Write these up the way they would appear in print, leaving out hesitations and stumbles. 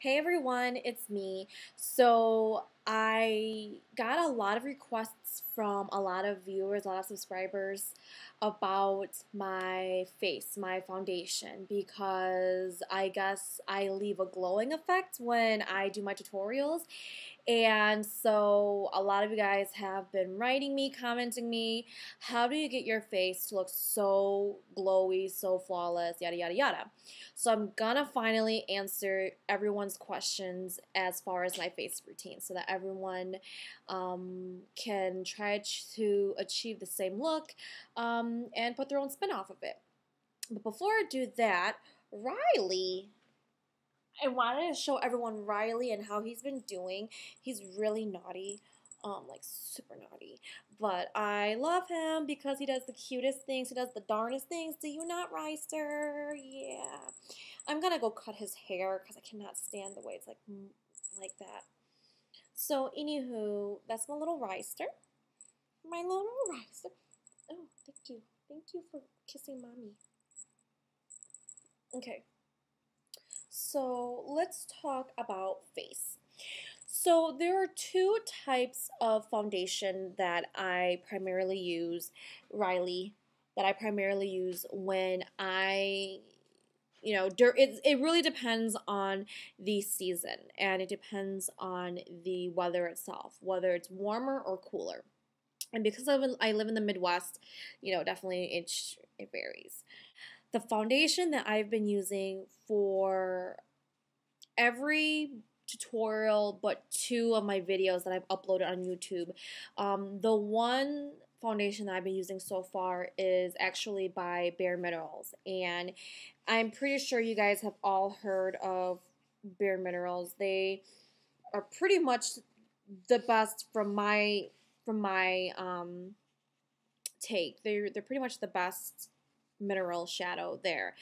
Hey everyone, it's me. So I got a lot of requests from a lot of viewers, a lot of subscribers about my face, my foundation, because I guess I leave a glowing effect when I do my tutorials. And so a lot of you guys have been writing me, commenting me, how do you get your face to look so glowy, so flawless, yada yada yada. So I'm gonna finally answer everyone's questions as far as my face routine so that everyone can try to achieve the same look and put their own spin off of it. But before I do that, Riley, I wanted to show everyone Riley and how he's been doing. He's really naughty, like super naughty. But I love him because he does the cutest things. He does the darnest things. Do you not, Ryster? Yeah. I'm gonna go cut his hair because I cannot stand the way it's like that. So, anywho, that's my little Ryster. My little Ryster. Oh, thank you. Thank you for kissing mommy. Okay. So let's talk about face. So there are two types of foundation that I primarily use, Riley, that I primarily use when it really depends on the season and it depends on the weather itself, whether it's warmer or cooler. And because I live in the Midwest, definitely it varies. The foundation that I've been using for every tutorial but two of my videos that I've uploaded on YouTube. The one foundation that I've been using so far is actually by Bare Minerals, and I'm pretty sure you guys have all heard of Bare Minerals. They are pretty much the best from my take. They're pretty much the best mineral shadow there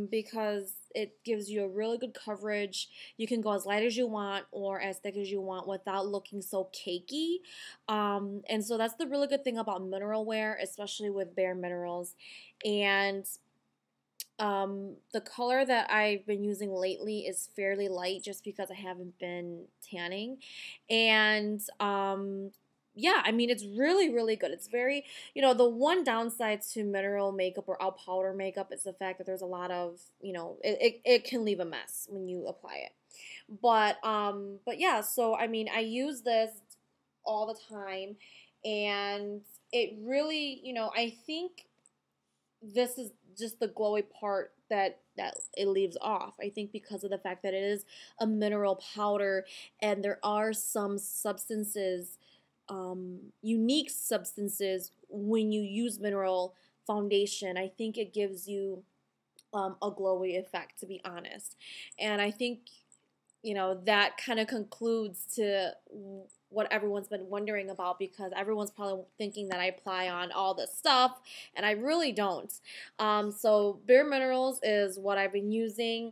because it gives you a really good coverage. You can go as light as you want or as thick as you want without looking so cakey, and so that's the really good thing about mineral wear, especially with Bare Minerals. And the color that I've been using lately is fairly light just because I haven't been tanning. And yeah, I mean, it's really, really good. It's very, the one downside to mineral makeup or all powder makeup is the fact that there's a lot of, it can leave a mess when you apply it. But yeah, so I mean, I use this all the time, and it really, I think this is just the glowy part that it leaves off. I think because of the fact that it is a mineral powder and there are some substances, unique substances when you use mineral foundation. I think it gives you a glowy effect, to be honest. And I think that kind of concludes to what everyone's been wondering about, because everyone's probably thinking that I apply on all this stuff, and I really don't. So Bare Minerals is what I've been using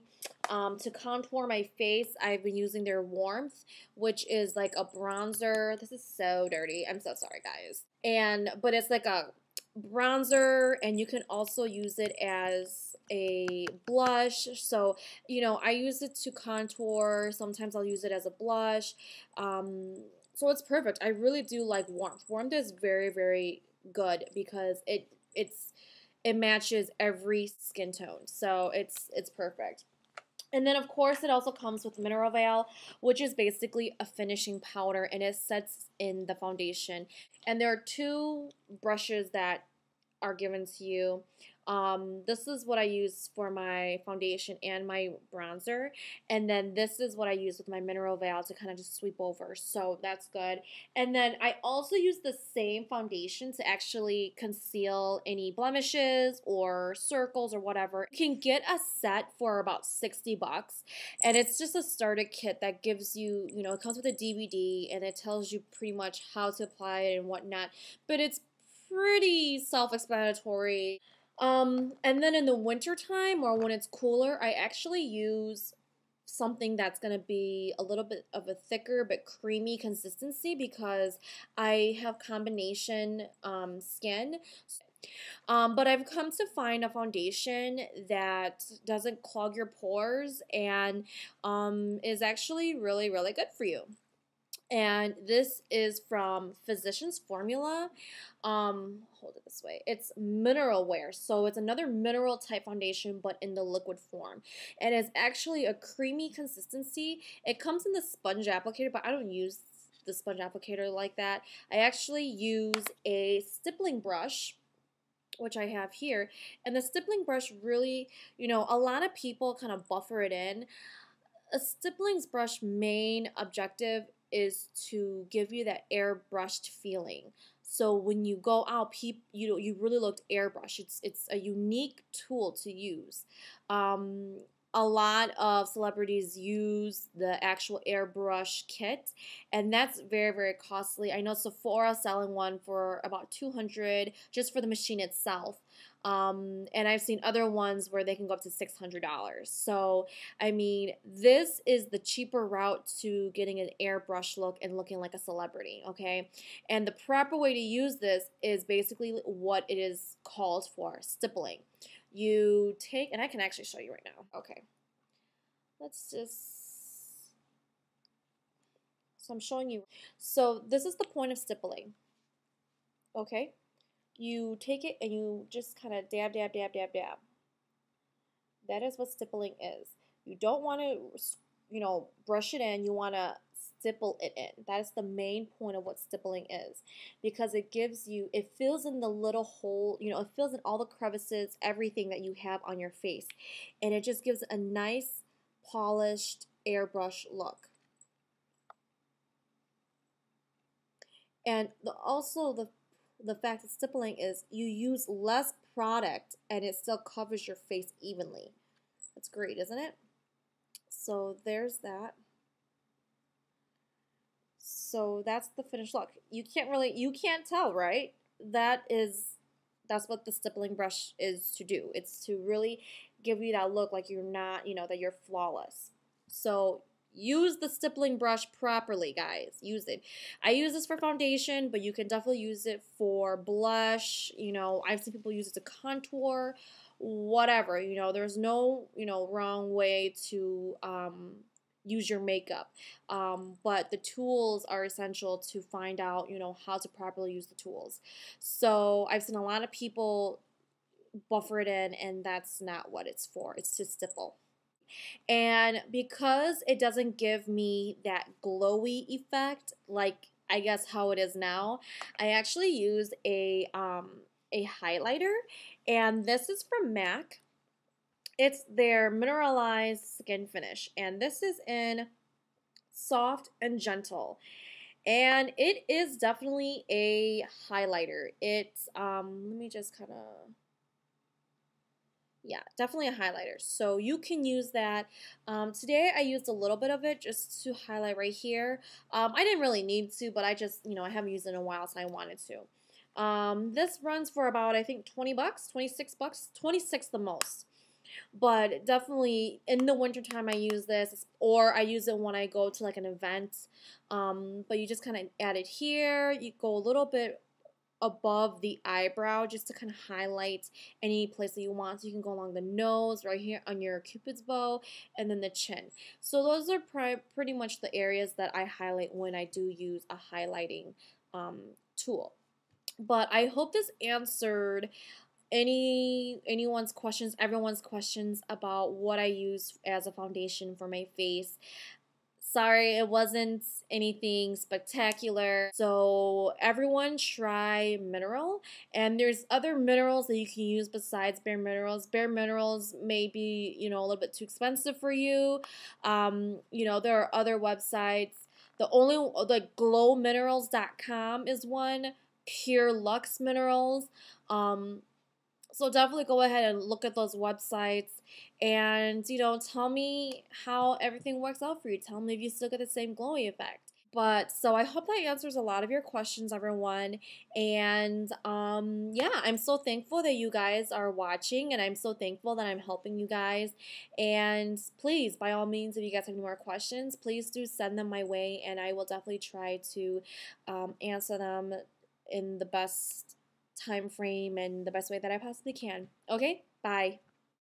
to contour my face. I've been using their Warmth, which is like a bronzer. This is so dirty. I'm so sorry, guys. But it's like a bronzer, and you can also use it as a blush. So I use it to contour. Sometimes I'll use it as a blush. So it's perfect. I really do like Warmth. Warmth is very, very good because it matches every skin tone. So it's perfect. And then, of course, it also comes with Mineral Veil, which is basically a finishing powder, and it sets in the foundation. And there are two brushes that are given to you. This is what I use for my foundation and my bronzer, and then this is what I use with my Mineral Veil to kind of just sweep over, so that's good. And then I also use the same foundation to actually conceal any blemishes or circles or whatever. You can get a set for about 60 bucks, and it's just a starter kit that gives you, it comes with a DVD, and it tells you pretty much how to apply it and whatnot, but it's pretty self-explanatory. And then in the winter time or when it's cooler, I actually use something that's going to be a little bit of a thicker but creamy consistency because I have combination skin. But I've come to find a foundation that doesn't clog your pores and is actually really, really good for you. And this is from Physicians Formula. Hold it this way. It's mineral wear, so it's another mineral type foundation, but in the liquid form. And it's actually a creamy consistency. It comes in the sponge applicator, but I don't use the sponge applicator like that. I actually use a stippling brush, which I have here. And the stippling brush really, a lot of people kind of buffer it in. A stippling brush main objective is to give you that airbrushed feeling. So when you go out, you really looked airbrushed. It's a unique tool to use. Um, a lot of celebrities use the actual airbrush kit, and that's very, very costly. I know Sephora selling one for about $200 just for the machine itself. And I've seen other ones where they can go up to $600. So, I mean, this is the cheaper route to getting an airbrush look and looking like a celebrity, okay? And the proper way to use this is basically what it is called for, stippling. You take, and I can actually show you right now. Okay. So I'm showing you. So this is the point of stippling, okay? You take it and you just kind of dab, dab, dab, dab, dab. That is what stippling is. You don't want to, brush it in. You want to stipple it in. That is the main point of what stippling is, because it fills in the little hole, it fills in all the crevices, everything that you have on your face. And it just gives a nice, polished airbrush look. And also the fact that stippling is you use less product and it still covers your face evenly. That's great, isn't it? So there's that. So that's the finished look. You can't tell, right? That's what the stippling brush is to do. It's to really give you that look like you're not, that you're flawless. So use the stippling brush properly, guys. Use it. I use this for foundation, but you can definitely use it for blush. I've seen people use it to contour, whatever. There's no, wrong way to use your makeup. But the tools are essential to find out, how to properly use the tools. So I've seen a lot of people buffer it in, and that's not what it's for. It's to stipple. And because it doesn't give me that glowy effect, like I guess how it is now, I actually use a highlighter, and this is from MAC. It's their mineralized skin finish, and this is in soft and gentle. And it is definitely a highlighter. It's let me just kind of, yeah, definitely a highlighter. So you can use that. Today I used a little bit of it just to highlight right here. I didn't really need to, but I just, I haven't used it in a while, so I wanted to. This runs for about, I think, 20 bucks, 26 bucks, 26 the most. But definitely in the wintertime I use this, or I use it when I go to like an event. But you just kind of add it here. You go a little bit above the eyebrow just to kind of highlight any place that you want. So you can go along the nose, right here on your cupid's bow, and then the chin. So those are pretty much the areas that I highlight when I do use a highlighting tool. But I hope this answered everyone's questions about what I use as a foundation for my face. Sorry, it wasn't anything spectacular. So everyone try mineral, and there's other minerals that you can use besides bare minerals. Bare minerals may be, a little bit too expensive for you. There are other websites. Like glowminerals.com is one. Pure Luxe Minerals. So definitely go ahead and look at those websites and, tell me how everything works out for you. Tell me if you still get the same glowy effect. But so I hope that answers a lot of your questions, everyone. And yeah, I'm so thankful that you guys are watching, and I'm so thankful that I'm helping you guys. And please, by all means, if you guys have any more questions, please do send them my way, and I will definitely try to answer them in the best time frame and the best way that I possibly can. Okay? Bye.